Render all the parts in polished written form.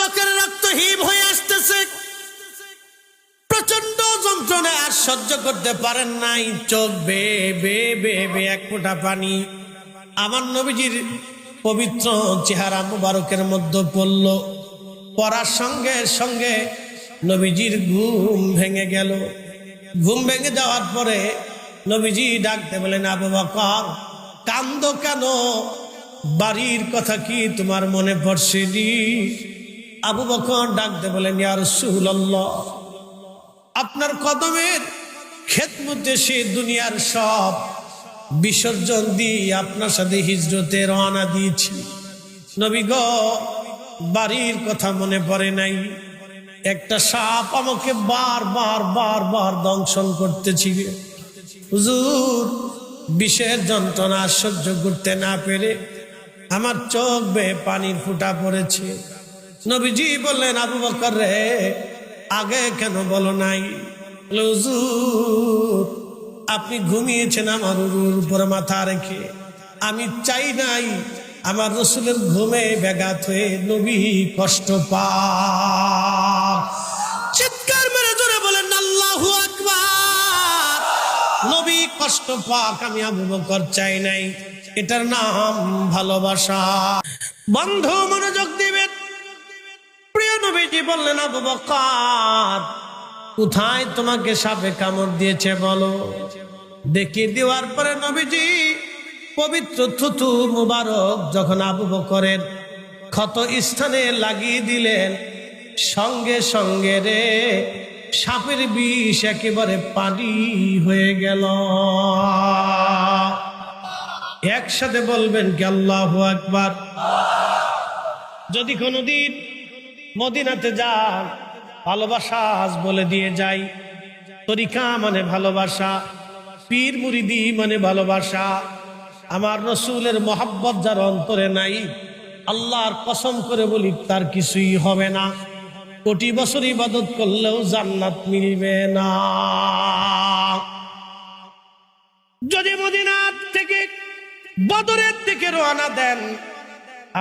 বকরের রক্ত হিম হয়ে আসতেছে, প্রচন্ড যন্ত্রণায় আর সহ্য করতে পারেন নাই, চোখ বেয়ে বেয়ে বেয়ে বেয়ে এক ফোঁটা পানি আমার নবীজির পবিত্র চেহারা মুবারকের মধ্যে পড়ল। পড়ার সঙ্গে সঙ্গে নবীজির ঘুম ভেঙে গেল। ঘুম ভেঙে যাওয়ার পরে নবীজি ডাকতে বলেন, আবু বকর কান্দো কেন? বাড়ির কথা কি তোমার মনে পড়ছেনি? আবু বকর ডাকতে বলেন, ইয়া রাসূলুল্লাহ, আপনার কদমের খেদমতে সে দুনিয়ার সব বিসর্জন দিয়ে আপনার সাথে হিজরতে রওনা দিয়েছি। নবী গো, বাড়ির কথা মনে পড়ে নাই, একটা সাপ আমাকে বারবার বারবার দংশন করতেছি। হুজুর, বিষের যন্ত্রণা সহ্য করতে না পেরে আমার চোখ বেয়ে পানির ফুঁটা পড়েছে। নবীজি বললেন, আবু বকর রে, আগে কেন বলো নাই? হুজুর, আপনি ঘুমিয়েছেন আমার উরুর উপরে মাথা রেখে, আমি চাই নাই আমার রাসূলের ঘুমে ব্যাঘাত হয়ে নবী কষ্ট পাক। চিৎকার মেরে জোরে বলেন আল্লাহু আকবার। নবী কষ্ট পাক আমি আবু বকর চাই নাই, এটার নাম ভালোবাসা। বন্ধু মনোযোগ দিবেন। প্রিয় নবীজি বললেন, আবু বকর কোথায় তোমাকে সাপে কামড় দিয়েছে বলো। দেখিয়ে দেওয়ার পরে নবীজি পবিত্র থুতু মুবারক যখন আবু বকরের ক্ষত স্থানে লাগিয়ে দিলেন, সঙ্গে সঙ্গে রে সাপের বিষ একেবারে পানি হয়ে গেল। একসাথে বলবেন কি আল্লাহু আকবার। যদি কোনোদিন মদিনাতে যান, ভালোবাসা আজ বলে দিয়ে যাই, তরিকা মানে ভালোবাসা, পীর মুরিদি মানে ভালোবাসা। আমার রাসূলের মহব্বত যার অন্তরে নাই, আল্লাহর কসম করে বলি তার কিছুই হবে না। কোটি বছর ইবাদত করলেও জান্নাত মিলবে না। যদি মদিনা থেকে বদরের দিকে রওনা দেন,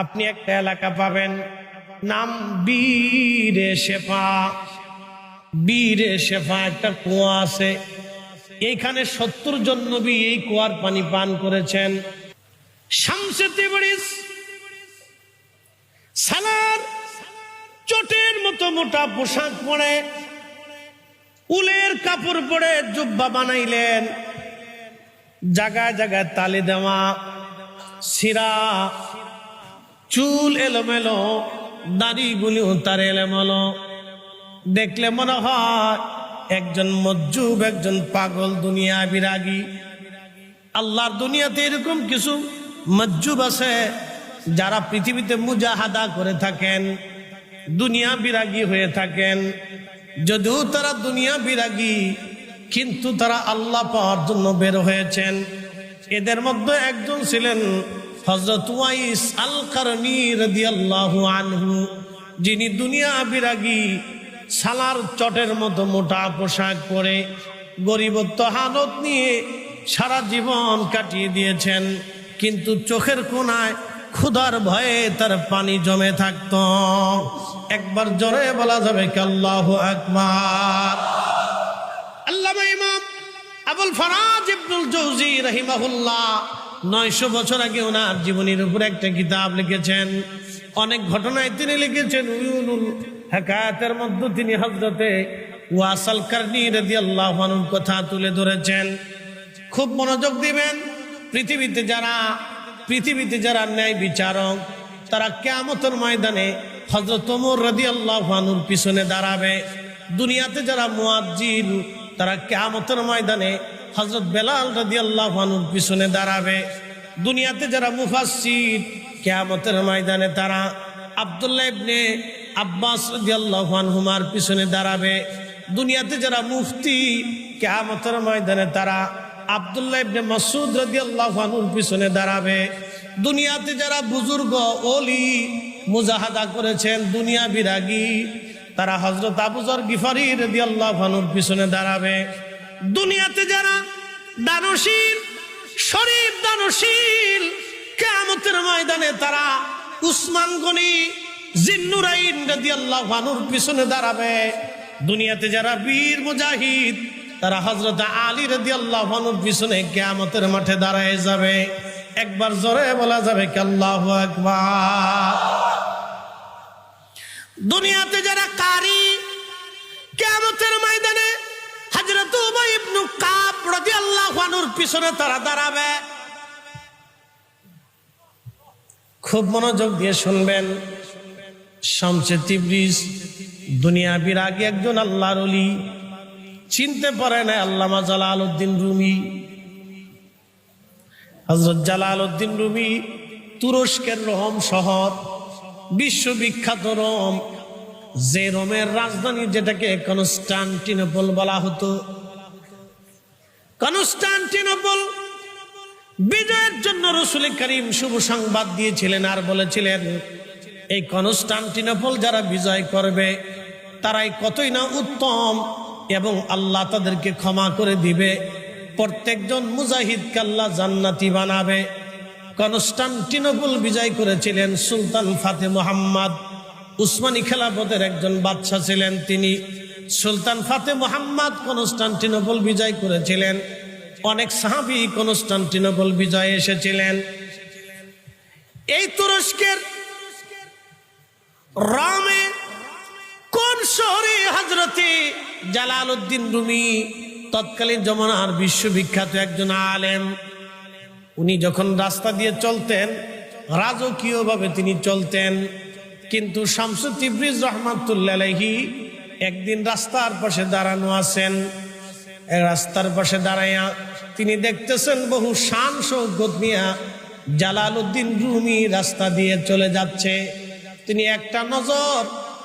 আপনি একটা এলাকা পাবেন, নাম বীরে শেফা। বীরে শেফা একটা কুয়া আছে, এইখানে 70 জন নবী এই কুয়ার পানি পান করেছেন। শামসে তিবরিজ সালার চটের মতো মোটা পোশাক পরে, উলের কাপড় পরে জুব্বা বানাইলেন, জায়গায় জায়গায় তালি দেওয়া, সিরা, চুল এলোমেলো, দাড়িগুলিও তার এলোমেলো। দেখলে মনে হয় একজন মজ্জুব, একজন পাগল, দুনিয়া বিরাগী। আল্লাহর দুনিয়াতে এরকম কিছু মজ্জুব আছে যারা পৃথিবীতে মুজাহাদা করে থাকেন, দুনিয়া বিরাগী হয়ে থাকেন। যদিও তারা দুনিয়া বিরাগী, কিন্তু তারা আল্লাহ পাওয়ার জন্য বের হয়েছেন। এদের মধ্যে একজন ছিলেন হযরত ওয়াইস আল কারনী রাদিয়াল্লাহু আনহু, যিনি দুনিয়া বিরাগী, সালার চটের মতো মোটা পোশাক পরে গরিবত্ব হালত নিয়ে সারা জীবন কাটিয়ে দিয়েছেন। কিন্তু চোখের কোণায় ক্ষুধার ভয়ে তার পানি জমে থাকত। একবার জোরে বলা যাবে কি আল্লাহু আকবার। আল্লামা ইমাম আবুল ফারাজ ইবনুল জাওজি রাহিমাহুল্লাহ 900 বছর আগে ওনার জীবনীর উপর একটা কিতাব লিখেছেন। অনেক ঘটনায় তিনি লিখেছেন। উয়ুনুল হাকায়াতের মধ্যে তিনি হযরতে ওয়াইস আল কারনী রাদিয়াল্লাহু আনহুর কথা তুলে ধরেছেন। খুব মনোযোগ দিবেন। পৃথিবীতে যারা ন্যায় বিচারক, তারা কিয়ামতের ময়দানে হযরত ওমর রাদিয়াল্লাহু আনহুর পিছনে দাঁড়াবে। দুনিয়াতে যারা মুয়াজ্জিন, তারা কিয়ামতের ময়দানে হযরত বেলাল রাদিয়াল্লাহু আনহুর পিছনে দাঁড়াবে। দুনিয়াতে যারা মুফাসসির, কিয়ামতের ময়দানে তারা আব্দুল্লাহ ইবনে আব্বাস রাদিয়াল্লাহু আনহুমার পিছনে দাঁড়াবে। দুনিয়াতে যারা মুফতি, কিয়ামতের ময়দানে তারা আব্দুল্লাহ ইবনে মাসউদ রাদিয়াল্লাহু আনহুর পিছনে দাঁড়াবে। দুনিয়াতে যারা বুজুর্গ ওলি মুজাহাদা করেছেন, দুনিয়া বিরাগী, তারা হযরত আবু যর গিফারি রাদিয়াল্লাহু আনহুর পিছনে দাঁড়াবে। দুনিয়াতে যারা দানশীল, শরীফ দানশীল, কিয়ামতের ময়দানে তারা উসমান গনি জিন্নুরাইন রাদিয়াল্লাহু আনহুর পিছনে দাঁড়াবে। দুনিয়াতে যারা বীর মুজাহিদ তারা হযরত আলী রাদিয়াল্লাহু আনহুর পিছনে কিয়ামতের মাঠে দাঁড়ায় যাবে। একবার জোরে বলা যাবে কি আল্লাহু আকবার। দুনিয়াতে যারা কারি কিয়ামতের ময়দানে হযরত উবাই ইবনে কাব রাদিয়াল্লাহু আনহুর পিছনে তারা দাঁড়াবে। খুব মনোযোগ দিয়ে শুনবেন। শামসে তিবরিজ দুনিয়াবির আগে একজন আল্লাহর ওলি, চিনতে পারে না আল্লামা জালালউদ্দিন রুমি। হযরত জালালউদ্দিন রুমি তুরস্কের রোম শহর, বিশ্ববিখ্যাত রোম, যে রোমের রাজধানী যেটাকে কনস্টান্টিনোপল বলা হতো। কনস্টান্টিনোপল বিজয়ের জন্য রাসূল করিম শুভ সংবাদ দিয়েছিলেন আর বলেছিলেন এই কনস্টান্টিনোপল যারা বিজয় করবে তারাই কতই না উত্তম এবং আল্লাহ তাদেরকে ক্ষমা করে দিবে, প্রত্যেকজন মুজাহিদকে আল্লাহ জান্নাতি বানাবে। কনস্টান্টিনোপল বিজয় করেছিলেন সুলতান ফাতে মুহাম্মদ, উসমানী খেলাফতের একজন বাদশা ছিলেন তিনি। সুলতান ফাতে মুহাম্মদ কনস্টান্টিনোপল বিজয় করেছিলেন। অনেক সাহাবী কনস্টান্টিনোপল বিজয়ে এসেছিলেন। এই তুরস্কের রোমে কোন শহরে হযরতে জালালউদ্দিন রুমি তৎকালীন জমানার বিশ্ববিখ্যাত একজন আলেম, উনি যখন রাস্তা দিয়ে চলতেন রাজকীয়ভাবে তিনি চলতেন। কিন্তু শামসু তিবরিজ রাহমাতুল্লাহ আলাইহি একদিন রাস্তার পাশে দাঁড়ানো আছেন। রাস্তার পাশে দাঁড়াইয়া তিনি দেখতেছেন বহু শান শৌকত নিয়া জালালউদ্দিন রুমি রাস্তা দিয়ে চলে যাচ্ছে। তিনি একটা নজর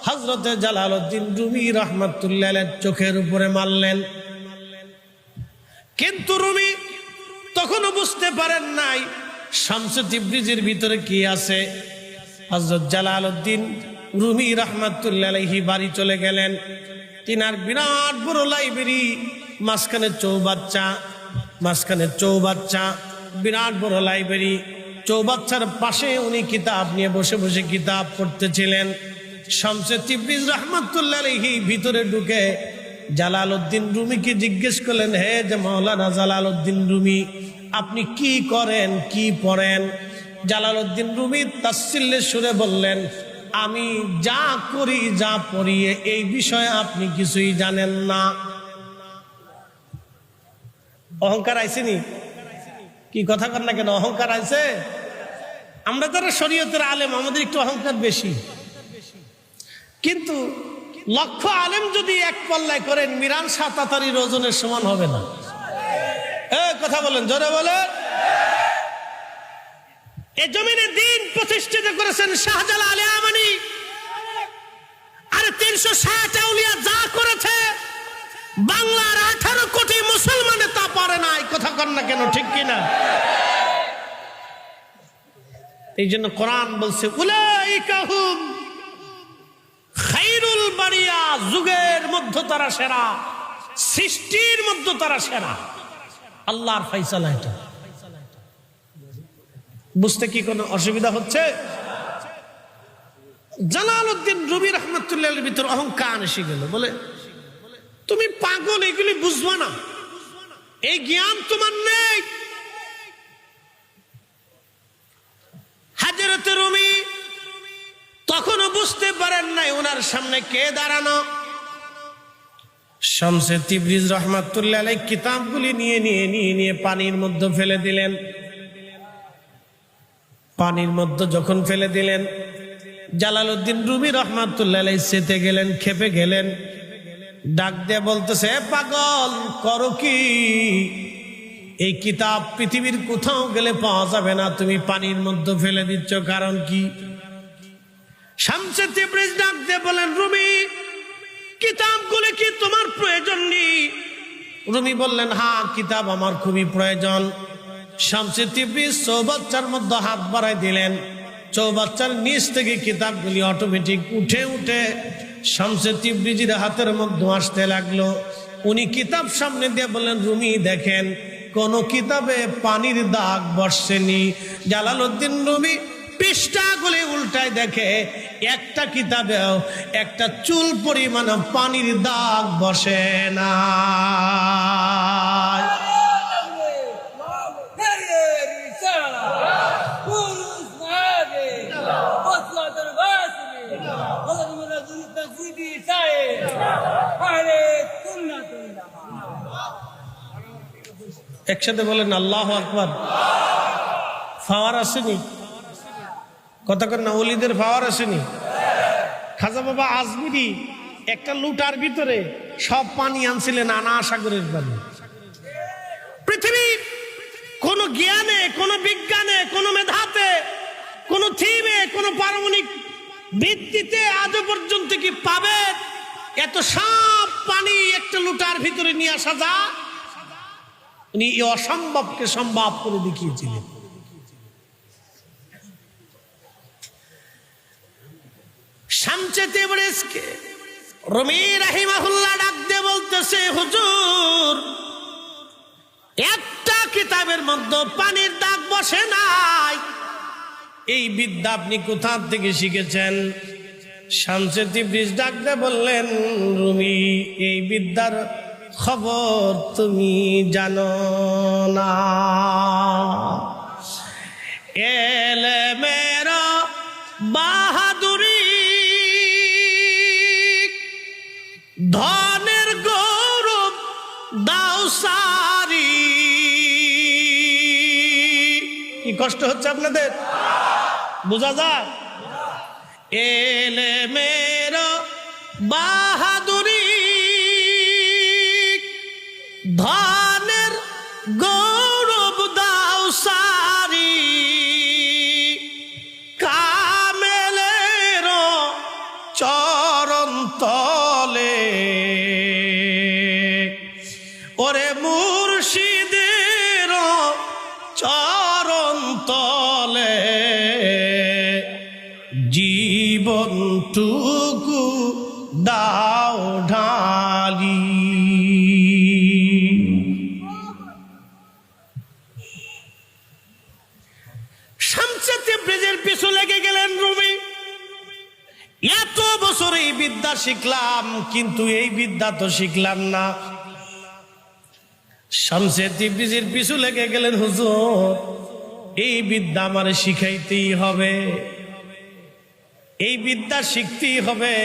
হযরতে জালালউদ্দিন রুমি রাহমাতুল্লাহ আলাইহির চোখের উপরে মারলেন। কিন্তু রুমি তখনও বুঝতে পারেন নাই শামসু তিবরিজের ভিতরে কি আছে। হযরত জালালউদ্দিন রুমি রাহমাতুল্লাহ আলাইহি বাড়ি চলে গেলেন। তিনার বিরাট বড় লাইব্রেরি, মাঝখানে চৌবাচ্চা, বিরাট বড় লাইব্রেরি। চৌবাচ্চার পাশে উনি কিতাব নিয়ে বসে বসে কিতাব পড়তেছিলেন। শামসে তিবরিজ রাহমাতুল্লাহ আলাইহি ভিতরে ঢুকে জালালউদ্দিন রুমিকে জিজ্ঞেস করলেন, হে যে মাওলানা জালালউদ্দিন রুমি, আপনি কি করেন, কি পড়েন? জালালউদ্দিন রুমি তাচ্ছিল্যের সুরে বললেন, আমি যা করি যা পড়ি এই বিষয়ে আপনি কিছুই জানেন না। অহংকার আইসেনি? কি কথা কর না কেন, অহংকার আছে? আমরা যারা শরীয়তের আলেম আমাদের একটু অহংকার বেশি, কিন্তু লক্ষ আলেম যদি এক পাল্লায় করেন মিরান সাতাতারির ওজনের সমান হবে না। কথা বলেন, জোরে বলেন। এ জমিনে দিন প্রতিষ্ঠিত করেছেন শাহজালাল আমানি। আরে 360 আউলিয়া যা করেছে বাংলার 18 কোটি মুসলমানে তা পারে না। কথা কর না কেন, ঠিক কিনা? এই জন্য কোরআন বলছে উলাইকা হুম খায়রুল বারিয়া, যুগের মধ্যে তারা সেরা, সৃষ্টির মধ্যে তারা সেরা। আল্লাহর ফয়সালা এটা। বুঝতে কি কোনো অসুবিধা হচ্ছে? জালালউদ্দিন রুমি রাহমাতুল্লাহ আলাইহির ভিতর অহংকার এসে গেল। বলে তুমি পাগল, এগুলি বুঝবা না, এই জ্ঞান তোমার নেই। হযরতে রুমি তখনও বুঝতে পারেন নাই ওনার সামনে কে দাঁড়ানো। শামসে তিবরিজ রাহমাতুল্লাহ আলাইহি কিতাবগুলি নিয়ে পানির মধ্যে ফেলে দিলেন। পানির মধ্যে যখন ফেলে দিলেন, জালালউদ্দিন রুমি রাহমাতুল্লাহ আলাইহি চেতে গেলেন, খেপে গেলেন। ডাক দিয়ে বলতেছে, পাগল করো কি? এই কিতাব পৃথিবীর কোথাও গেলে পাওয়া যাবে না, তুমি পানির মধ্যে ফেলে দিচ্ছ, কারণ কি? শামসে তিবরিজ ডাক দিয়ে বলেন, রুমি কিতাবগুলো কি তোমার প্রয়োজন নেই? রুমি বললেন, হ্যাঁ কিতাব আমার খুবই প্রয়োজন। শামসে তিবরিজ চৌবাচ্চার মধ্যে হাত বাড়াই দিলেন। চৌবাচ্চার নিচ থেকে কিতাবগুলি অটোমেটিক উঠে উঠে শামসে তিবরিজের হাতের মধ্যে আসতে লাগলো। উনি কিতাব সামনে দিয়ে বললেন, রুমি দেখেন কোন কিতাবে পানির দাগ বসেনি। জালালউদ্দিন রুমি পৃষ্ঠাগুলি উল্টায় দেখে একটা কিতাবেও একটা চুল পরিমাণ পানির দাগ বসে না। একসাথে বলেন আল্লাহু আকবার। পাওয়ার আসেনি? কথা কর না, ওলিদের পাওয়ার আসেনি? খাজা বাবা আজমিরি একটা লুটার ভিতরে সব পানি আনছিলেন, আনা সাগরের পানি। পৃথিবীর কোন জ্ঞানে, কোন বিজ্ঞানে, কোন মেধাতে, কোন থিমে, কোন পারমাণবিক ভিত্তিতে আজও পর্যন্ত কি পাবে এত সব পানি একটা লুটার ভিতরে নিয়ে আসা যায়? উনি এই অসম্ভবকে সম্ভব করে দেখিয়েছিলেন। শামসে তাবরিজকে রুমি রাহিমাহুল্লাহ ডাক দিয়ে বলতেছে, হুজুর একটা কিতাবের মধ্যে পানির দাগ বসে নাই, এই বিদ্যা আপনি কোথা থেকে শিখেছেন? শামসে তাবরিজ ডাক দিয়ে বললেন, রুমি এই বিদ্যার খবর তুমি জানো না। এলেমের বাহাদুরি, ধনের গৌরব দাও সারি। কি কষ্ট হচ্ছে আপনাদের? বোঝা যায়? এলেমের বাহাদুরি, ধনের গৌরব দাও সারি, কামেলের চরণ তলে, ওরে মুর্শিদের চরণ তলে, জীবনটুকু দাও ঢালি। শামসে তাবরিজের পিছু লেগে গেলেন রুমি। এত বছর এই বিদ্যা শিখলাম, কিন্তু এই বিদ্যা তো শিখলাম না। শামসে তাবরিজের পিছু লেগে গেলেন, হুজুর এই বিদ্যা আমার শিখাইতেই হবে, এই বিদ্যা শিখতেই হবে।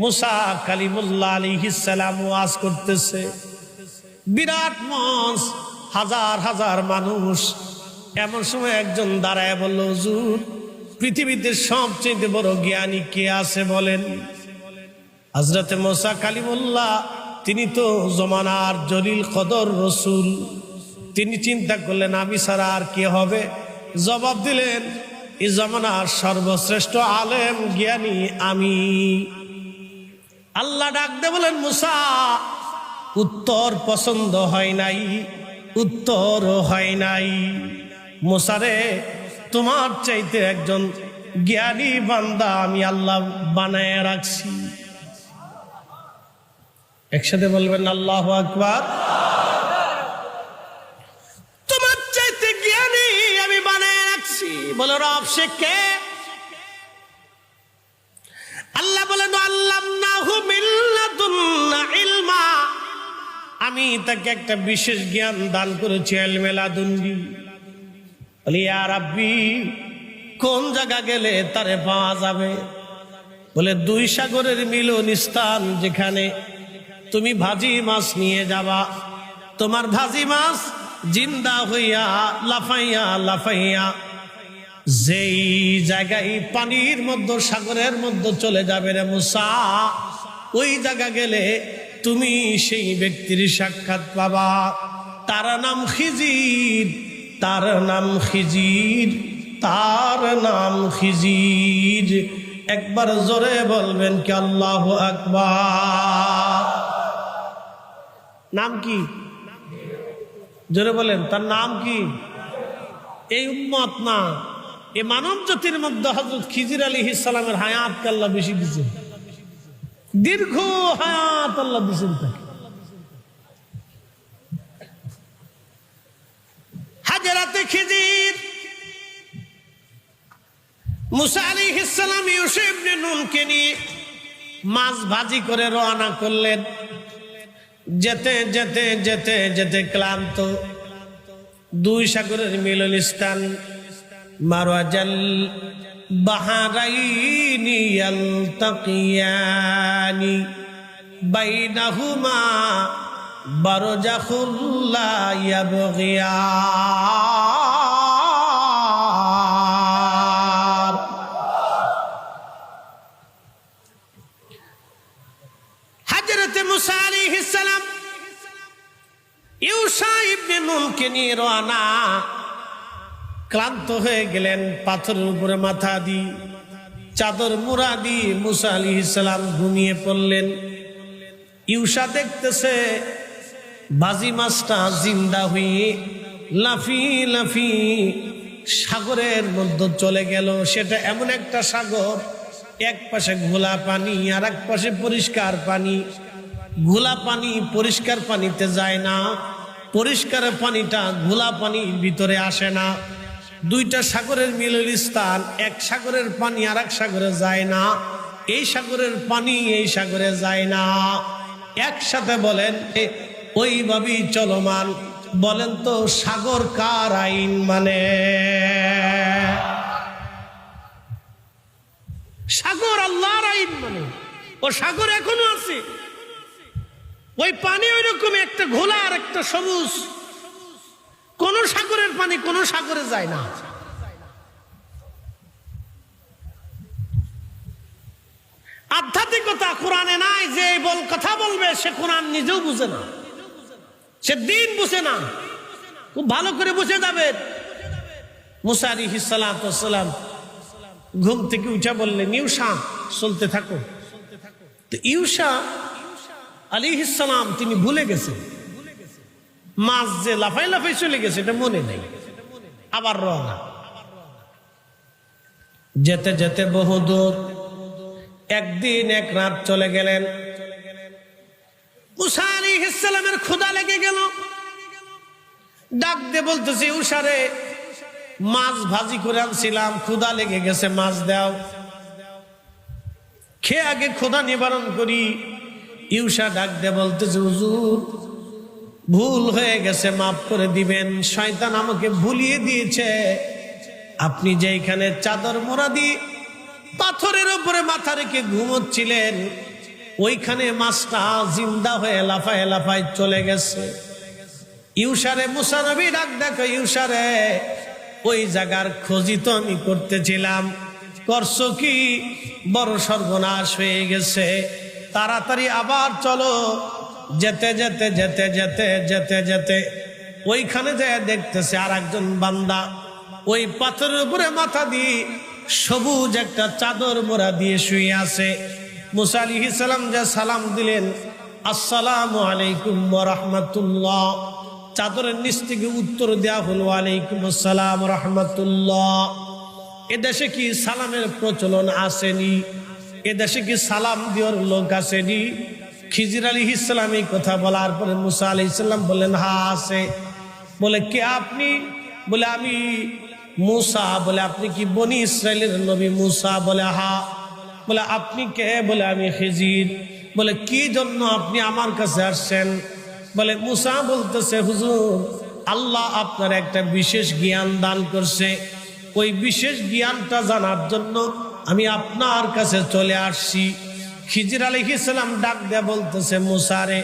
মুসা কালিমুল্লাহ আলাইহিস সালাম ওয়াজ করতেছে, বিরাট মঞ্চ, হাজার হাজার মানুষ। এমন সময় একজন দাঁড়ায় বলল, হুজুর পৃথিবীতে সবচেয়ে বড় জ্ঞানী কে আছে বলেন? হযরতে মুসা কালিমুল্লাহ, তিনি তো জমানার জলিল কদর রসুল। তিনি চিন্তা করলেন, আমি ছাড়া আর কে হবে? জবাব দিলেন, এই জমানার সর্বশ্রেষ্ঠ আলেম জ্ঞানী আমি। আল্লাহ ডাক দিয়ে বলেন, মুসা উত্তর পছন্দ হয় নাই, উত্তর হয় নাই। মুসারে, তোমার চাইতে একজন জ্ঞানী বান্দা আমি আল্লাহ বানায় রাখছি। একসাথে বলবেন আল্লাহু আকবার। তোমার চাইতে জ্ঞানী আমি বানায় রাখছি। বলো রব সে কে? আল্লাহ বলেন, আল্লামনাহু মিন লাদুন্না ইলমা, আমি তাকে একটা বিশেষ জ্ঞান দান করেছি, ইলমে লাদুন্নি। বলি ইয়া রাব্বি, কোন জায়গা গেলে তারে পাওয়া যাবে? বলে দুই সাগরের মিলন স্থান, যেখানে তুমি ভাজি মাছ নিয়ে যাবা, তোমার ভাজি মাছ জিন্দা হইয়া লাফাইয়া লাফাইয়া যেই জায়গায় পানির মধ্যে, সাগরের মধ্যে চলে যাবে রে মুসা, ওই জায়গা গেলে তুমি সেই ব্যক্তির সাক্ষাৎ পাবা। তার নাম খিজির, তার নাম খিজির, তার নাম খিজির। একবার জোরে বলবেন কি আল্লাহু আকবার। নাম কি? জোরে বলেন, তার নাম কি? এই উম্মত না, এই মানব জাতির মধ্যে হযরত খিজির আলাইহিস সালামের হায়াতকে আল্লাহ বেশি দিয়েছেন, দীর্ঘ হায়াত আল্লাহ দিয়েছেন তাকে। হাজরাতে খিজির মুসা আলাইহিস সালাম ইউসা ইবনে নুনকে নিয়ে মাছ ভাজি করে রওনা করলেন। যেতে যেতে যেতে যেতে ক্লান্ত, দুই সাগরের মিলনস্থান মারওয়াজাল বাহরাইনি ইয়ালতাকিয়ানি বাইনাহুমা বারজাখুল লা ইয়াবগিয়ান। হযরতে মুসা আলাইহিস সালাম ইউসা ইবনে নুনকে নিয়ে রওনা। ক্লান্ত হয়ে গেলেন, পাথরের উপরে মাথা দিয়ে চাদর মুড়া দিয়ে মুসা আলাইহিস সালাম ঘুমিয়ে পড়লেন। ইউসা দেখতেছে বাজি মাছটা জিন্দা হয়ে লাফি লাফি সাগরের মধ্যে চলে গেল। সেটা এমন একটা সাগর, এক পাশে ঘোলা পানি আর এক পাশে পরিষ্কার পানি। ঘোলা পানি পরিষ্কার পানিতে যায় না, পরিষ্কার পানিটা ঘোলা পানির ভিতরে আসে না। দুইটা সাগরের মিলনস্থান, এক সাগরের পানি আর এক সাগরে যায় না, এই সাগরের পানি এই সাগরে যায় না, একসাথে বলেন ওইভাবেই চলমান। বলেন তো সাগর কার আইন মানে? সাগর আল্লাহর আইন মানে। ও সাগর এখনো আছে, ওই পানি ওই রকম একটা ঘোলা আর একটা সবুজ। কোন সাগরের পানি কোন সাগরে যায় না। আধ্যাত্মিকতা কোরআনে নাই। যে কথা বলবে সে কোরআন নিজেও বুঝে না, সে দিন বুঝে না। খুব ভালো করে বুঝে যাবে। মুসা আলাইহিস সালাম ঘুম থেকে উঠে বললেন, ইউসা চলতে থাকো। তো ইউসা আলাইহিস সালাম তিনি ভুলে গেছেন, মাছ যে লাফাই লাফাই চলে গেছে এটা মনে নেই। আবার রওনা। যেতে যেতে বহুদূর, একদিন এক রাত চলে গেলেন। মুসা আলাইহিস সালামের ক্ষুধা লেগে গেল। ডাক দিয়ে বলতেছে, ইউসারে মাছ ভাজি করে আনছিলাম, ক্ষুধা লেগে গেছে, মাছ দাও, খেয়ে আগে ক্ষুধা নিবারণ করি। ইউসা ডাক দিয়ে বলতেছে, হুজুর ভুল হয়ে গেছে, মাফ করে দিবেন। শয়তান আমাকে ভুলিয়ে দিয়েছে। আপনি যেখানে চাদর মোড়া দিয়ে পাথরের উপরে মাথা রেখে ঘুমোচ্ছিলেন, ওইখানে মাছটা জিন্দা হয়ে লাফায় লাফায় চলে গেছে। ইউসারে মুসা নবী ডাক দেখো, ইউসারে ওই জায়গার খোঁজই তো আমি করতেছিলাম, করছো কি? বড় সর্বনাশ হয়ে গেছে, তাড়াতাড়ি আবার চলো। যেতে যেতে যেতে যেতে যেতে যেতে ওইখানে যায় দেখতেছে আর একজন বান্দা ওই পাথরের উপরে মাথা দিয়ে সবুজ একটা চাদর মোড়া দিয়ে শুয়ে আছে। মুসা আলাইহিস সালাম যা সালাম দিলেন, আসসালামু আলাইকুম ওয়া রাহমাতুল্লাহ, চাদরের নিচ থেকে উত্তর দেয়া হলো, ওয়ালাইকুম আসসালাম ওয়া রাহমাতুল্লাহ। এদেশে কি সালামের প্রচলন আসেনি? এদেশে কি সালাম দেওয়ার লোক আসেনি? খিজির আলাইহিস সালাম এই কথা বলার পরে মুসা আলাইহিস সালাম বললেন, হ্যাঁ আছে। বলে কে আপনি? বলে আমি মুসা। বলে আপনি কি বনি ইসরাইলের নবী মুসা? বলে হ্যাঁ। বলে আপনি কে? বলে আমি খিজির। বলে কি জন্য আপনি আমার কাছে আসছেন? বলে মুসা বলতেছে, হুজুর আল্লাহ আপনার একটা বিশেষ জ্ঞান দান করছে, ওই বিশেষ জ্ঞানটা জানার জন্য আমি আপনার কাছে চলে আসছি। খিজির আলাইহিস সালাম ডাক দেয়া বলতেছে, মুসারে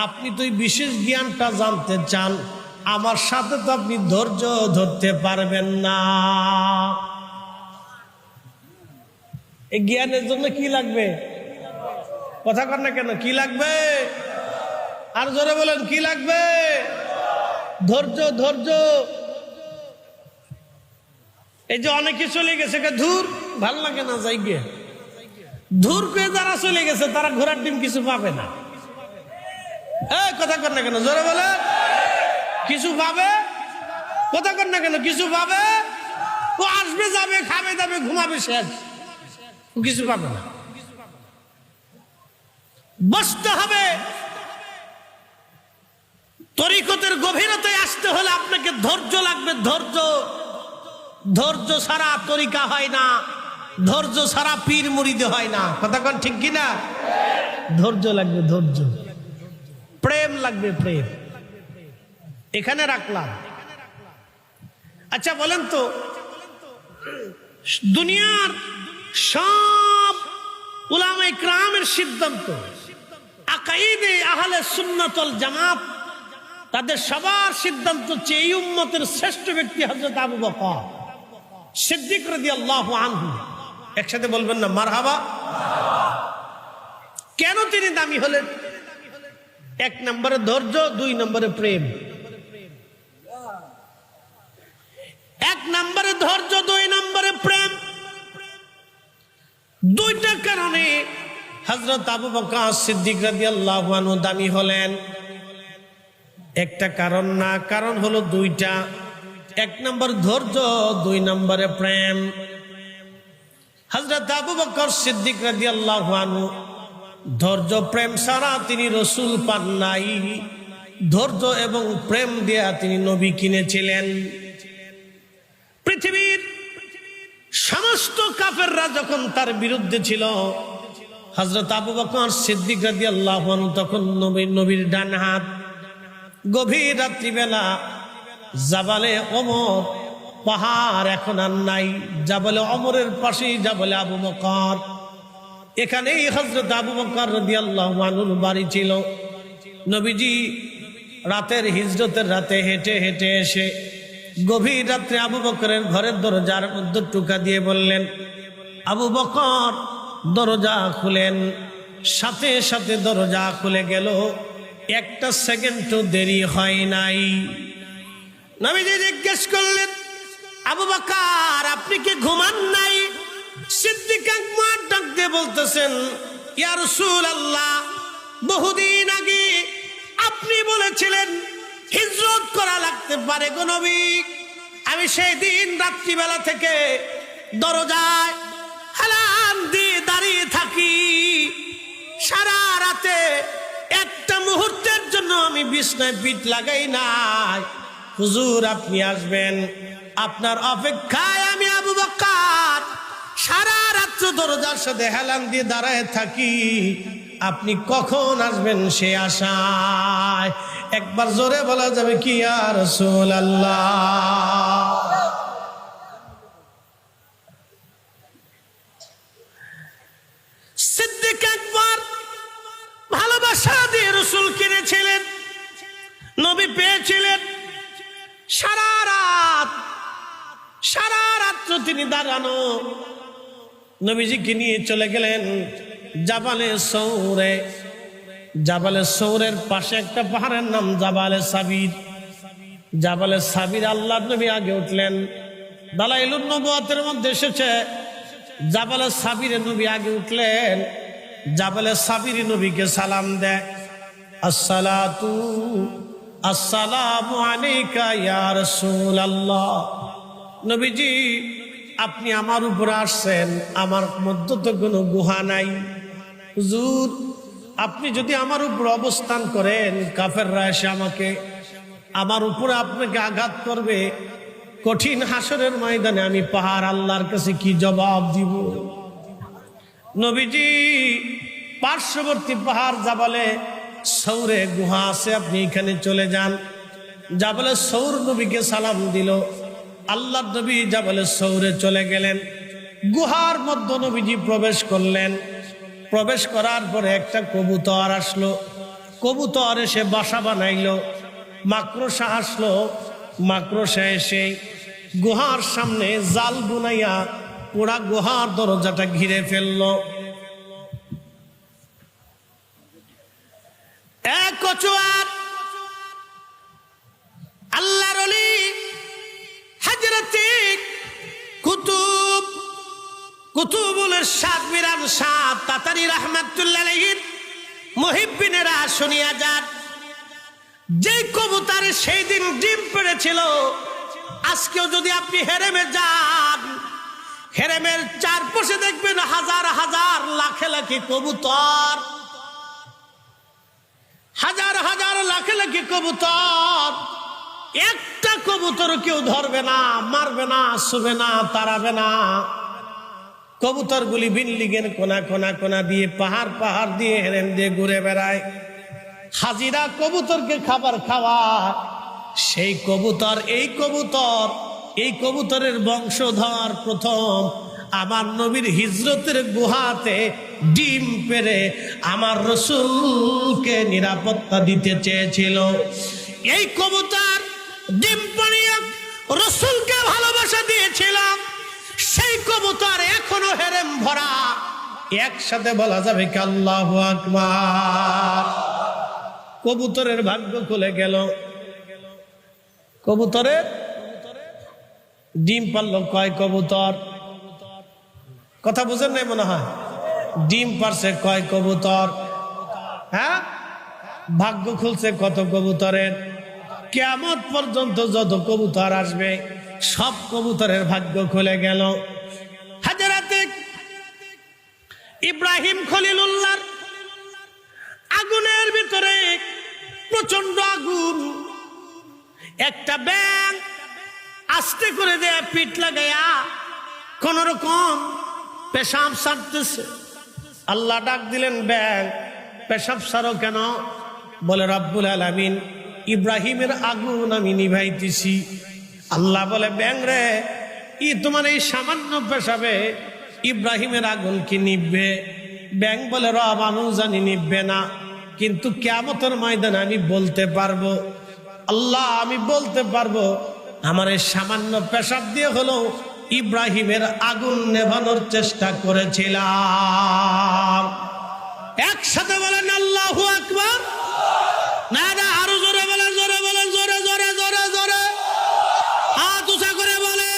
আপনি তো এই বিশেষ জ্ঞানটা জানতে চান, আমার সাথে তো আপনি ধৈর্য ধরতে পারবেন না। এই জ্ঞানের জন্য কি লাগবে? কথা কর না কেন? কি লাগবে? আর জোরে বলেন, কি লাগবে? ধৈর্য। ধৈর্য। এই যে অনেকে চলে গেছে, ধুর ভাল লাগে না, যাই গিয়ে ধুর করে যারা চলে গেছে তারা ঘোড়ার ডিম কিছু পাবে না। কথা কর না কেন? জোরে বলে, কিছু পাবে? কথা কর না কেন? কিছু পাবে? ও আসবে, যাবে, খাবে যাবে, ঘুমাবে, শেষ, কিছু পাবে না। বসতে হবে। তরিকতের গভীরতায় আসতে হলে আপনাকে ধৈর্য লাগবে। ধৈর্য। ধৈর্য ছাড়া তরিকা হয় না। ধৈর্য ছাড়া পীর মুরিদে হয় না, কথা কোন ঠিক কিনা? ধৈর্য লাগবে, ধৈর্য, প্রেম লাগবে, প্রেম। এখানে রাখলাম। আচ্ছা বলেন তো, দুনিয়ার সব উলামায়ে কেরামের সিদ্ধান্ত, আকাইদে আহলে সুন্নাত ওয়াল জামাত, তাদের সবার সিদ্ধান্ত হচ্ছে এই উম্মতের শ্রেষ্ঠ ব্যক্তি হযরত আবু বকর সিদ্দিক রাদিয়াল্লাহু আনহু। একসাথে বলবেন না মারহাবা? কেন তিনি দামি হলেন? এক নম্বরে ধৈর্য, দুই নম্বরে প্রেম। এক নম্বরে ধৈর্য, দুই নম্বরে প্রেম। দুইটা কারণে হযরত আবু বকর সিদ্দিক রাদিয়াল্লাহু আনহু দামি হলেন। একটা কারণ না, কারণ হলো দুইটা। এক নম্বর ধৈর্য, দুই নম্বরে প্রেম। হযরত আবু বকর সিদ্দিক রাদিয়াল্লাহু আনহু ধৈর্য প্রেম ছাড়া তিনি রাসূল পান নাই। ধৈর্য এবং প্রেম দিয়া তিনি নবী কিনেছিলেন। পৃথিবীর সমস্ত কাফেররা যখন তার বিরুদ্ধে ছিল, হযরত আবু বকর সিদ্দিক রাদিয়াল্লাহু আনহু তখন নবীর ডান হাত। গভীর রাত্রিবেলা জাবালে ওমর, পাহাড় এখন আর নাই, জাবালে ওমরের পাশেই জাবালে আবু বকর। এখানেই হযরত আবু বকর রাদিয়াল্লাহু আনহুর বাড়ি ছিল। নবীজি রাতের হিজরতের রাতে হেঁটে হেঁটে এসে গভীর রাত্রে আবু বকরের ঘরের দরজার মধ্যে টোকা দিয়ে বললেন, আবু বকর দরজা খুলেন। সাথে সাথে দরজা খুলে গেল, একটা সেকেন্ডও দেরি হয় নাই। নবীজি জিজ্ঞেস করলেন, আবু বকর আপনি কি ঘুমান নাই? সিদ্দিক আকবর ডাক দিয়ে বলতেছেন, ইয়া রাসূলুল্লাহ, বহুদিন আগে আপনি বলেছিলেন হিজরত করা লাগতে পারে গো নবী। আমি সেই দিন রাত্রিবেলা থেকে দরজায় হেলান দিয়ে দাঁড়িয়ে থাকি, সারা রাতে একটা মুহূর্তের জন্য আমি বিছনায় পিঠ লাগাই নাই। হুজুর আপনি আসবেন, আপনার অপেক্ষায় আমি আবু বকর সারা রাত্র দরজার সাথে হেলান দিয়ে দাঁড়ায় থাকি, আপনি কখন আসবেন সে আশায়। একবার জোরে বলা যাবে কি ইয়া রাসূলুল্লাহ? সিদ্দিক আকবর ভালোবাসা দিয়ে রাসূল কিনেছিলেন, নবী পেয়েছিলেন। সারা রাত্র তিনি দাঁড়ানো, নবীজিকে নিয়ে চলে গেলেন জাবালে সৌরে। জাবালে সৌরের পাশে একটা পাহাড়ের নাম জাবালে সাবির। জাবালে সাবির আল্লাহর নবী আগে উঠলেন। দালাইলুন নবুওয়াতের মধ্যে এসেছে জাবালে সাবিরে নবী আগে উঠলেন। জাবালে সাবির নবীকে সালাম দেয়, আসসালাতু আসসালামু আলাইকা ইয়া রাসূলুল্লাহ। নবীজি আপনি আমার উপরে আসছেন, আমার মধ্যে তো কোনো গুহা নাই। হুজুর আপনি যদি আমার উপর অবস্থান করেন, কাফেররা এসে আমার উপরে আপনাকে আঘাত করবে। কঠিন হাসরের ময়দানে আমি পাহাড় আল্লাহর কাছে কি জবাব দিব? নবীজি পার্শ্ববর্তী পাহাড় জাবালে সৌরে গুহা আছে, আপনি এখানে চলে যান। জাবালে সৌর নবীকে সালাম দিল। আল্লাহর নবী জাবালে সৌরে চলে গেলেন। গুহার মধ্যে নবীজি প্রবেশ করলেন। প্রবেশ করার পরে একটা কবুতর আসলো। কবুতর এসে বাসা বানাইলো। মাকড়সা আসলো। মাকড়সা এসে গুহার সামনে জাল বুনাইয়া পুরা গুহার দরজাটা ঘিরে ফেললো। এক কচুয়ার আল্লাহর ওলি হযরতে কুতুবুল ইরশাদ মিরান শাহ তাতারি রাহমাতুল্লাহ আলাইহির মুহিব্বিনেরা শুনিয়া যান। যে কবুতরে সেই দিন ডিম পেড়েছিল, আজকেও যদি আপনি হেরেমে যান, হেরেমের চারপাশে দেখবেন হাজার হাজার লাখে লাখে কবুতর, হাজার হাজার লাখে লাখে কবুতর। একটা কবুতর কেউ ধরবে না, মারবে না, ছুবে না, তাড়াবে না। কবুতরগুলি বিল্ডিংয়ের কোনা কোনা কোনা দিয়ে পাহাড় পাহাড় দিয়ে হেরেন দিয়ে ঘুরে বেড়ায়। হাজিরা কবুতরকে খাবার খাওয়া। সেই কবুতর এই কবুতরের বংশধর প্রথম আমার নবীর হিজরতের গুহাতে ডিম পেড়ে আমার রাসূলকে নিরাপত্তা দিতে চেয়েছিল। এই কবুতর ডিম পাড়িয়ে রাসূলকে ভালোবাসা দিয়েছিল। সেই কবুতর এখনো হেরেম ভরা। একসাথে বলা যাবে কি আল্লাহু আকবার। কবুতরের ভাগ্য খুলে গেল। কবুতরের ডিম পারলো কয় কবুতর? কথা বুঝেন নাই মনে হয়। ডিম পারছে কয় কবুতর? হ্যাঁ, ভাগ্য খুলছে কত কবুতরের? কিয়ামত পর্যন্ত যত কবুতর আসবে সব কবুতরের ভাগ্য খুলে গেল। হাজরাতে ইব্রাহিম খলিলুল্লাহর আগুনের ভিতরে প্রচন্ড আগুন। একটা ব্যাঙ আস্তে করে দেয়া পিঠ লাগাইয়া কোন রকম পেশাব সারতেছে। আল্লাহ ডাক দিলেন, ব্যাঙ পেশাব সারো কেন? বলে রব্বুল আলামিন ইব্রাহিমের আগুন আমি নিভাইতেছি। আল্লাহ বলে, ব্যাঙ রে, তোমার এই সামান্য পেশাবে ইব্রাহিমের আগুন কি নিভবে? ব্যাঙ বলে, রব আমিও জানি নিভবে না, কিন্তু কিয়ামতের ময়দানে আমি বলতে পারবো। আল্লাহ, আমি বলতে পারবো আমার এই সামান্য পেশাব দিয়ে হলো ইব্রাহিমের আগুন নেভানোর চেষ্টা করেছিলাম। একসাথে বলেন আল্লাহু আকবার। না না, আরো জোরে বলেন, জোরে বলেন, জোরে জোরে জোরে জোরে হাত উঁচা করে বলেন।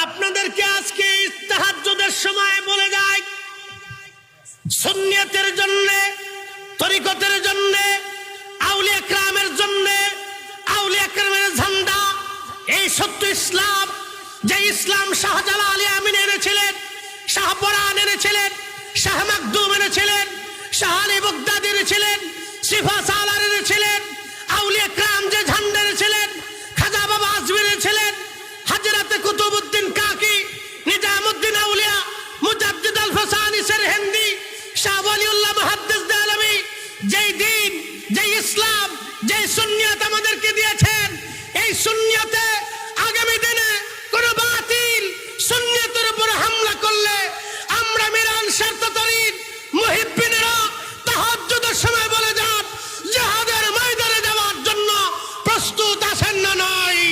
আপনাদেরকে আজকে তাহাজ্জুদের সময় বলে যায়, সুন্নিয়তের জন্য, তরিকতের জন্য, আউলিয়া কেরামের জন্য, আউলিয়া কেরামের ঝান্ডা, এই সত্য ইসলাম, যে ইসলাম শাহজালাল আলী আমিন এনেছিলেন, শাহ পরাণ এনেছিলেন, শাহ মাকদুম এনেছিলেন, শাহ আলী বাগদাদি এনেছিলেন, সিফা সালার এনেছিলেন, আউলিয়া কেরাম যে ঝান্ডা এনেছিলেন, খাজা বাবা আজমির এনেছিলেন, হাজরাতে কুতুবউদ্দিন কাকি, নিজামউদ্দিন আউলিয়া, মুজাদ্দিদ আল ফাসানি সেরহিন্দি, শাহ ওয়ালিউল্লাহ মুহাদ্দিস দেহলভী, যেই দিন, যেই ইসলাম, যেই সুন্নিয়ত আমাদেরকে দিয়েছেন, এই সুন্নিয়তে আগামী দিনে কোন বাতিল সুন্নিয়তের উপর হামলা করলে আমরা মিরান শার্তাতরীর মুহিব্বিনেরা তাহাজ্জুদের সময় বলে যান, জিহাদের ময়দানে যাওয়ার জন্য প্রস্তুত আছেন না নয়?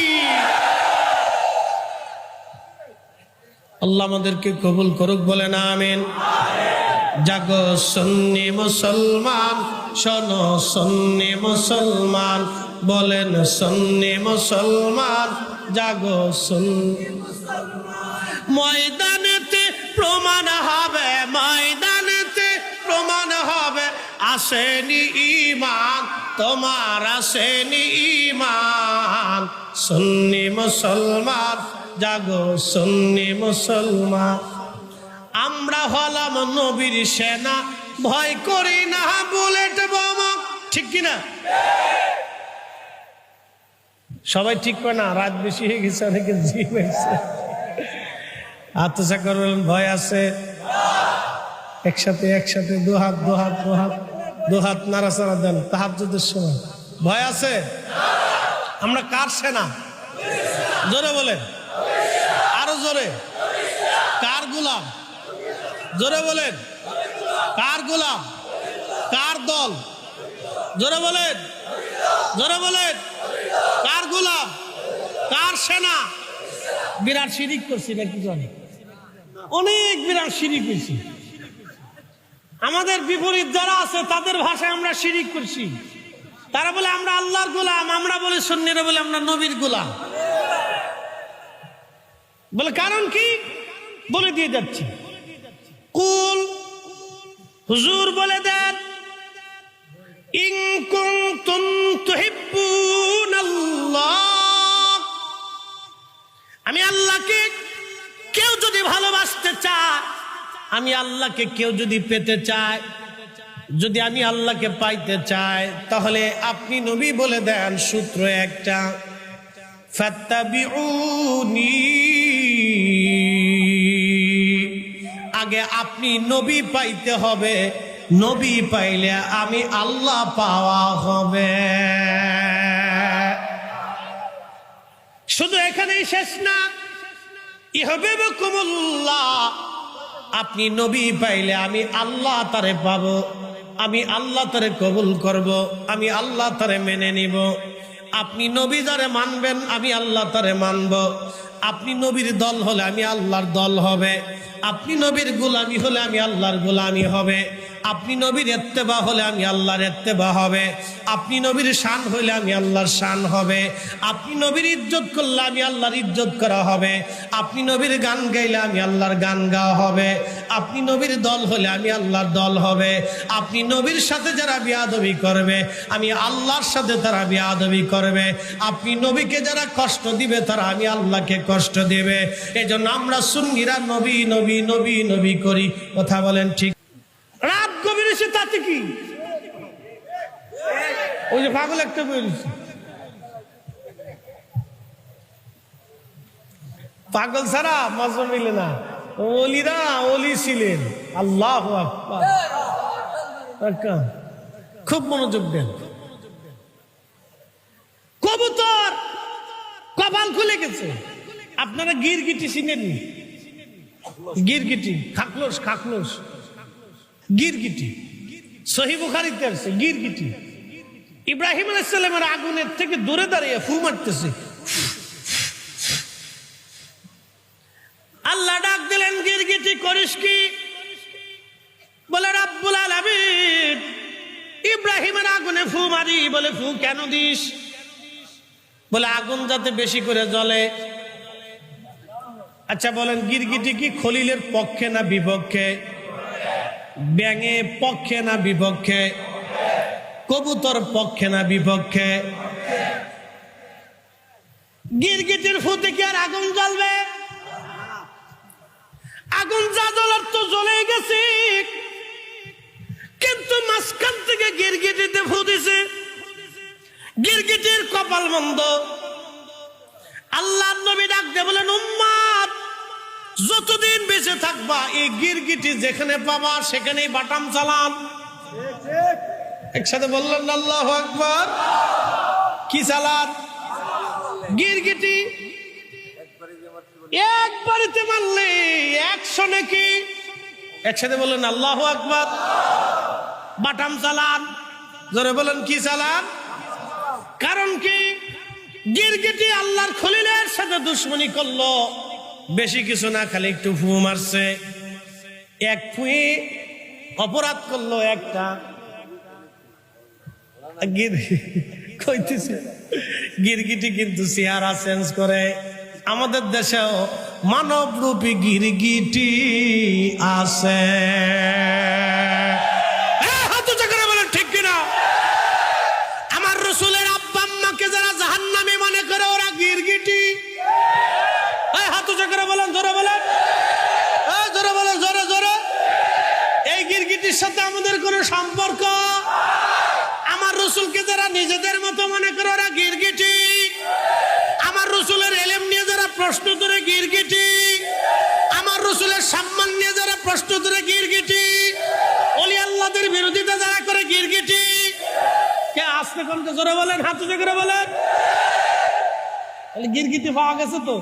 আল্লাহ আমাদেরকে কবুল করুক, বলেন আমিন। জাগো সুন্নি মুসলমান, শোনো সুন্নি মুসলমান, বলেন সুন্নি মুসলমান, জাগো সুন্নি ময়দানেতে প্রমাণ হবে, ময়দানেতে প্রমাণ হবে, আসেনি ঈমান তোমার, আসেনি ঈমান। সুন্নি মুসলমান, জাগো সুন্নি মুসলমান। আমরা হলাম নবীর সেনা, ভয় করি না বুলেট বোমা। ঠিক কিনা? সবাই ঠিক করে না? রাত বেশি হয়ে গেছে, অনেকে জিম হয়েছে। আত্মসা করবেন, ভয় আছে? একসাথে একসাথে দুহাত দুহাত দুহাত দুহাত নাড়াচাড়া দেন তাহাজ্জুদের সময়। ভয় আছে? আমরা কার সেনা? জোরে বলেন, আরো জোরে। কার গোলাম? জোরে বলেন, কার গোলাম? কার দল? জোরে বলেন, জোরে বলেন, কার গোলাম? কার সেনা? বিরাট শিরিক করছি নাকি? অনেক বিরাট শিরিক করছি। আমাদের বিপরীত যারা আছে তাদের ভাষায় আমরা শিরিক করছি। তারা বলে আমরা আল্লাহর গোলাম, আমরা বলে সুন্নিরা বলে আমরা নবীর গোলাম। বলে কারণ কি? বলে দিয়ে যাচ্ছি। কুল হুজুর বলে দেন, ইন কুনতুম তুহিব্বুনাল্লাহ, আমি আল্লাহকে, কেউ যদি ভালোবাসতে চায়, আমি আল্লাহকে কেউ যদি পেতে চায়, যদি আমি আল্লাহকে পাইতে চাই, তাহলে আপনি নবী বলে দেন সূত্র একটা, ফাত্তাবিউনি। আগে আপনি নবী পাইতে হবে, নবী পাইলে আমি আল্লাহ পাওয়া হবে। শুধু এখানেই শেষ না, ইহবিবকুমুল্লাহ, আপনি নবী পাইলে আমি আল্লাহ তারে পাবো, আমি আল্লাহ তারে কবুল করব, আমি আল্লাহ তারে মেনে নিব। আপনি নবী যারে মানবেন আমি আল্লাহ তারে মানব। আপনি নবীর দল হলে আমি আল্লাহর দল হবে, আপনি নবীর গোলামি হলে আমি আল্লাহর গোলামি হবে, আপনি নবীর ইত্তেবা হলে আমি আল্লাহর ইত্তেবা হবে, আপনি নবীর শান হইলে আমি আল্লাহর শান হবে, আপনি নবীর ইজ্জত করলে আমি আল্লাহর ইজ্জত করা হবে, আপনি নবীর গান গাইলে আমি আল্লাহর গান গাওয়া হবে, আপনি নবীর দল হলে আমি আল্লাহর দল হবে। আপনি নবীর সাথে যারা বিয়াদবি করবে আমি আল্লাহর সাথে তারা বিয়াদবি করবে। আপনি নবীকে যারা কষ্ট দিবে তারা আমি আল্লাহকে কষ্ট দেবে। এজন্য আমরা সুন্নিরা নবী নবী নবী নবী করি। কথা বলেন ঠিক? রাত গভীর এসে তাতে কি, ওই যে পাগল একটা বলেছে, পাগল ছাড়া মজা মিলে না। ওলিরা ওলি ছিলেন। আল্লাহু আকবার। খুব মনোযোগ দেন। কবুতর কপাল খুলে গেছে। আপনারা গিরগিটি চিনেননি? গিরগিটি, খাকলোস, খাকলোস, গিরগিটি সহিহ বুখারীতে আছে। গিরগিটি ইব্রাহিম আলাইহিস সালামের আগুনের থেকে দূরে দাঁড়িয়ে ফু মারতেছে। আল্লাহ ডাক দিলেন, গিরগিটি করিস কি? বলে রব্বুল আলামিন ইব্রাহিমের আগুনে ফু মারি। বলে ফু কেন দিস? বলে আগুন যাতে বেশি করে জ্বলে। আচ্ছা বলেন, গিরগিটি কি খলিলের পক্ষে না বিপক্ষে? ব্যাঙে পক্ষে না বিপক্ষে? কবুতর পক্ষে না বিপক্ষে? গিরগিটির ফুতে কি আর আগুন জ্বলবে? আগুন যা জ্বলার তো জ্বলেই গেছে, কিন্তু মাঝখান থেকে গিরগিটিতে ফু দিছে। গিরগিটির কপাল মন্দ। আল্লাহর নবী ডাক দিয়ে বলেন, উম্মত যতদিন বেঁচে থাকবা এই গিরগিটি যেখানে পাবা সেখানেই বাটাম চালান। একসাথে বললেন আল্লাহু আকবার। কি চালান? গিরগিটি একবারিতে মারলে 100 নাকি। একসাথে বললেন আল্লাহু আকবার। বাটাম চালান। জোরে বলেন কি চালান? কারণ কি? গিরগিটি আল্লাহর খলিলের সাথে দুশ্মনী করলো। বেশি কিছু না, খালি একটু ফু মারছে। এক ফুয়ে অপরাধ করলো একটা। গিরগিটি কিন্তু চেহারা চেঞ্জ করে। আমাদের দেশেও মানবরূপী গিরগিটি আছে। হাত করে বলেন ঠিক কিনা? আমার রাসূলের আব্বা আম্মাকে যারা জাহান্নামী মনে করে ওরা গিরগিটি। হাত করে বলেন, জোরে বলেন, জোরে বলেন, জোরে জোরে। এই গিরগিটির সাথে আমাদের কোনো সম্পর্ক? আমার রাসূলকে যারা নিজেদের মতো মনে করে ওরা গিরগিটি। আমার রাসূলের ইলম নিয়ে যারা প্রশ্ন করে গিরগিটি। আমার রাসূলের সম্মান নিয়ে যারা প্রশ্ন করে গিরগিটি। ওলি আল্লাহদের বিরোধিতা যারা করে গিরগিটি। কে আসতে কোনকে জোরে বলেন, হাত উঁচু করে বলেন। গিরগিটি পাওয়া গেছে তো?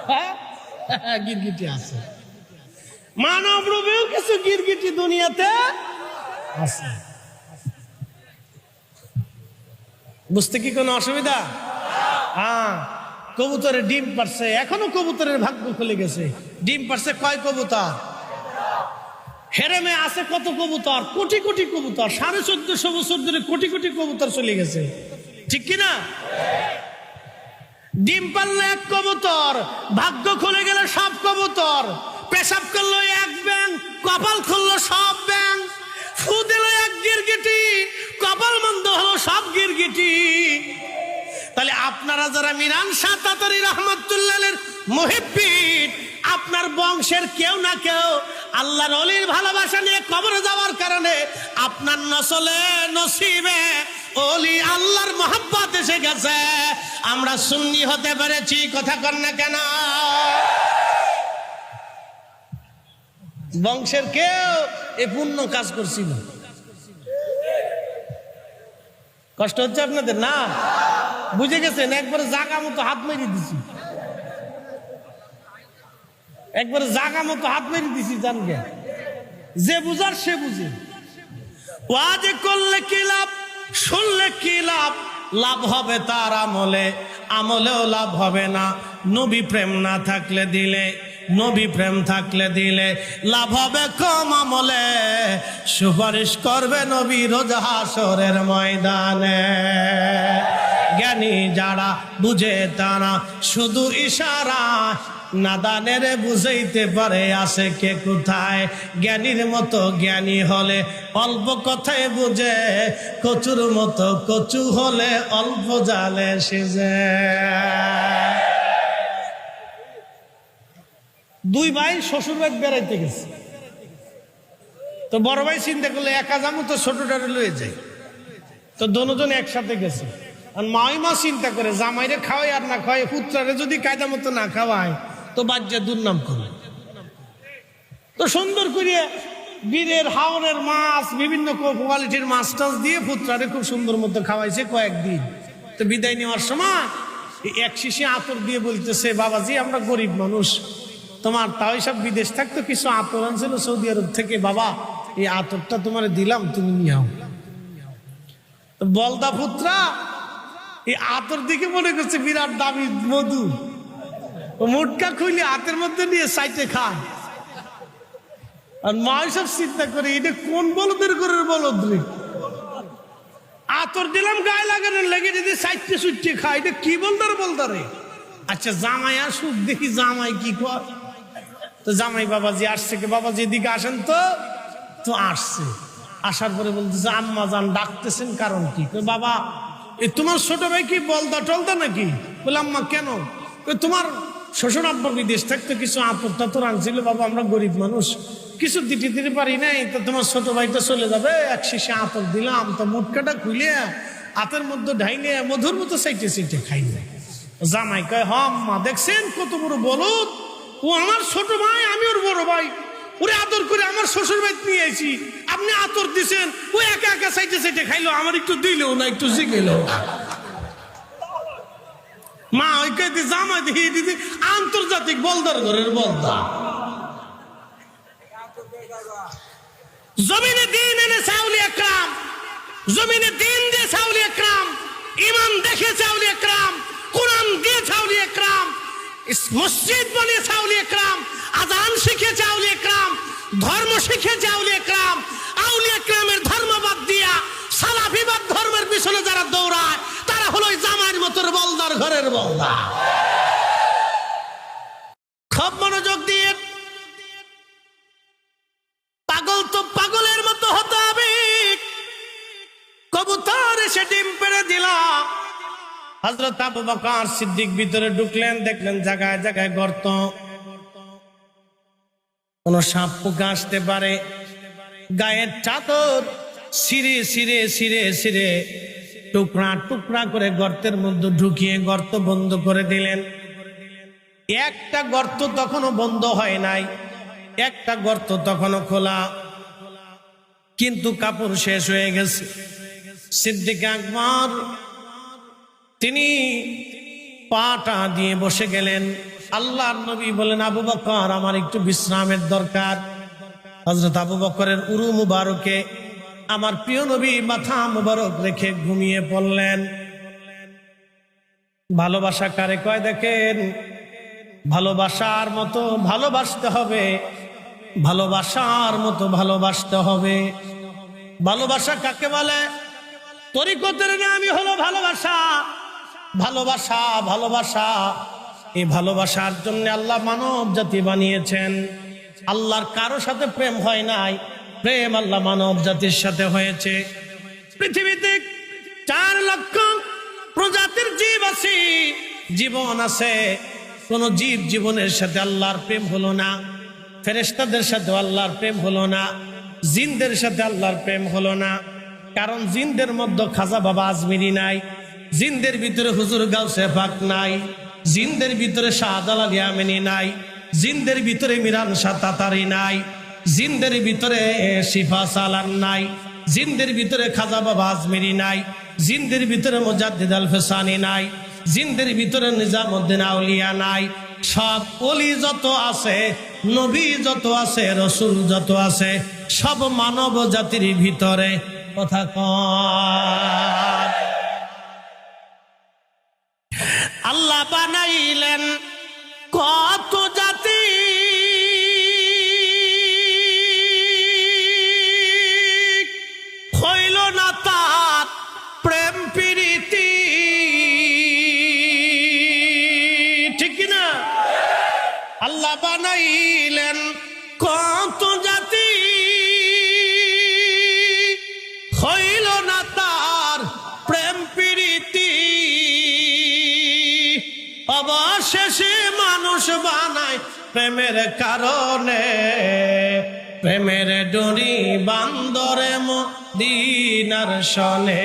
হ্যাঁ, গিরগিটি আছে। মানব রূপেও কিছু গিরগিটি দুনিয়াতে আছে। বুঝতে কি কোনো অসুবিধা? হ্যাঁ, কবুতরের ডিম পারছে। এখনো কবুতরের ভাগ্য খুলে গেছে। ডিম পারছে কয় কবুতর? হেরেমে আছে কত কবুতর? কোটি কোটি কবুতর। 1450 বছর ধরে কোটি কোটি কবুতর চলে গেছে। ঠিক কিনা? ডিম পারলে এক কবুতর, ভাগ্য খুলে গেলে সব কবুতর। পেশাব করলো এক ব্যাং, কপাল খুললো সব ব্যাং। ফু দিল এক গিরগিটি, কপাল মন্দ হলো সব গিরগিটি। তাহলে আপনারা যারা মিরান শাহ তাতারী রাহমাতুল্লাহ আলাইহির মুহিব্বিন, আপনার বংশের কেউ না কেউ আল্লাহর ওলির ভালোবাসা নিয়ে কবরে যাওয়ার কারণে আপনার নসলে নসিবে ওলি আল্লাহর মহব্বত এসে গেছে, আমরা সুন্নি হতে পেরেছি। কথা কন না কেন? বংশের কেউ এ পুণ্য কাজ করছিল। কষ্ট হচ্ছে আপনাদের না? বুঝে গেছেন? একবারে জাগা মতো হাত মেরে দিছি, একবারে জাগা মতো হাত মেরে দিছি। জানবে যে বুঝার সে বুঝে। ওয়াজে করলে কি লাভ, শুনলে কি লাভ? লাভ হবে তার আমলে, আমলেও লাভ হবে না। নবী প্রেম না থাকলে দিলে, নবী প্রেম থাকলে দিলে লাভ হবে কম আমলে। সুপারিশ করবে নবী রোজ হাসরের ময়দানে। জ্ঞানী যারা বুঝে তারা শুধু ইশারা, নাদানের বুঝাইতে পারে আছে কে কোথায়। জ্ঞানীর মতো জ্ঞানী হলে অল্প কথায় বুঝে, কচুর মতো কচু হলে অল্প জালে সিজে। দুই ভাই শ্বশুর বাড়ি বেড়াইতে গেছে, তো বড় ভাই চিন্তা করলে একা যাবো তো ছোটটারে লয়ে যাই, তো দোনোজন একসাথে গেছে। আর মা চিন্তা করে জামাইরে খাওয়াই আর না খাওয়াই, পুত্রারে যদি কায়দা মতো না খাওয়ায় তো বাচ্চা দুর্নাম করে। তো সুন্দর করিয়া বীরের হাওরের মাছ, বিভিন্ন কোয়ালিটির মাছ টাছ দিয়ে পুত্রারে খুব সুন্দর মতো খাওয়াইছে কয়েকদিন। তো বিদায় নেওয়ার সময় এক শিশি আতর দিয়ে বলতেছে, বাবাজি আমরা গরিব মানুষ, তোমার তাও সব বিদেশ থাকতো কিছু আতর আনছিল সৌদি আরব থেকে, বাবা এই আতরটা তোমার দিলাম, তুমি নিয়ে আও। বলদা পুত্রা এই আতর দিকে মনে করছে বিরাট দামি মধু, মুটকা খুইলে হাতের মধ্যে নিয়ে সাইটে খায়। আর মা সব চিন্তা করে এটা কোন বলদের করে বলদ রে, আতর দিলাম গায়ে লাগানোর লেগে যদি সাইটে সুইটে খায়, এটা কি বলদারে। আচ্ছা জামাই আসুক দেখি জামাই কি কর। তো জামাই বাবাজি আসছে, কে বাবাজি এদিকে আসেন তো। তো আসছে, আসার পরে বলতেছে আম্মা জান ডাকতেছেন কারণ কি? বাবা এ তোমার ছোট ভাই কি বলদা টলদা নাকি? বলে আম্মা কেন? তোমার শ্বশুর আব্বা বিদেশ থাকতে কিছু আতর টাতর আনছিল, বাবা আমরা গরিব মানুষ কিছু দিতে পারি নাই, তো তোমার ছোট ভাইটা চলে যাবে, এক শিশে আতর দিলাম, তো মুটকাটা খুলে হাতের মধ্যে ঢাইলে মধুর মতো সাইটে সাইটে খাইলে। জামাই কয় হ আম্মা দেখছেন কত বড় বলদ, ও আমার ছোট ভাই আমি ওর বড় ভাই, ওরে আদর করে আমার শ্বশুর বাড়ি নিয়ে আইছি, আপনি আতর দিছেন, ও একা একা সাইটে সাইটে খাইলো, আমার একটু দিলেও না, একটু জিগেল। মা ওই কে জামাই দিয়ে দিদি আন্তর্জাতিক বলদার ঘরের বলদা। জমিনে দিন এনে সাউলি একরাম, জমিনে দিন দিয়ে সাউলি একরাম, ইমান দেখে সাউলি একরাম, কোরআন দিয়ে সাউলি একরাম, মসজিদ বানিয়ে সাউলি একরাম, আজান শিখে চাউলি একরাম, ধর্ম শিখে চাউলি একরাম। আউলি একরামের ধর্মবাদ দিয়া সালাফিবাদ ধর্মের পিছনে যারা দৌড়ায় তারা হলো জামাইয়ের মতোর বলদার ঘরের বলদা। খুব মনোযোগ দিয়ে, পাগল তো পাগলের মতো হতে হবে। কবুতর এসে ডিম পেড়ে দিল। হযরত আবু বকর সিদ্দিক ভিতরে ঢুকলেন, দেখলেন জায়গায় জায়গায় গর্ত, কোন সাপ পোকা আসতে পারে। গায়ের চাদর ছিঁড়ে ছিঁড়ে ছিঁড়ে ছিঁড়ে টুকরা টুকরা করে গর্তের মধ্যে ঢুকিয়ে গর্ত বন্ধ করে দিলেন। একটা গর্ত তখনও বন্ধ হয় নাই, একটা গর্ত তখনও খোলা, কিন্তু কাপড় শেষ হয়ে গেছে। সিদ্দিক আকবর তিনি পাটা দিয়ে বসে গেলেন। আল্লাহর নবী বলেন, আবু বকর আমার একটু বিশ্রামের দরকার। হযরত আবু বকরের উরু মুবারকে আমার প্রিয় নবী মাথা মুবারক রেখে ঘুমিয়ে পড়লেন। ভালোবাসা কারে কয় দেখেন, ভালোবাসার মতো ভালোবাসতে হবে, ভালোবাসার মতো ভালোবাসতে হবে। ভালোবাসা কাকে বলে? তরিকতের নামই হলো ভালোবাসা। ভালোবাসা ভালোবাসা এই ভালোবাসার জন্য আল্লাহ মানব জাতি বানিয়েছেন। আল্লাহর কারো সাথে প্রেম হয় নাই, প্রেম আল্লাহ মানব জাতির সাথে হয়েছে। পৃথিবীতে 4 লক্ষ প্রজাতির জীব আছে, জীবন আছে। কোন জীব জীবনের সাথে আল্লাহর প্রেম হলো না, ফেরেশতাদের সাথে আল্লাহর প্রেম হলো না, জিনদের সাথে আল্লাহর প্রেম হলো না। কারণ জিনদের মধ্যে খাজা বাবা আজমিরি নাই, জিনদের ভিতরে হুজুর গাউসে পাক নাই, জিনদের ভিতরে শাহজালাল ইয়ামানি নাই, জিনদের ভিতরে মিরান শাহ তাতারি নাই, জিনদের ভিতরে শিফা সালান নাই, জিনদের ভিতরে খাজা বাবা আজমিরি নাই, জিনদের ভিতরে মুজাদ্দিদ আল ফেসানি নাই, জিনদের ভিতরে নিজামউদ্দিন আউলিয়া নাই। সব ওলি যত আছে, নবী যত আছে, রসুল যত আছে, সব মানব জাতির ভিতরে। কথা কন। আল্লাহ বানাইলেন কত জাতি, হইল না তার প্রেম প্রীতি, ঠিক কিনা? আল্লাহ বানাইলেন কত জাতি, হইল না তার প্রেম প্রীতি, অবশেষে মানুষ বানায় প্রেমের কারণে, প্রেমের ডোরি বান্দরে মদিনার শনে।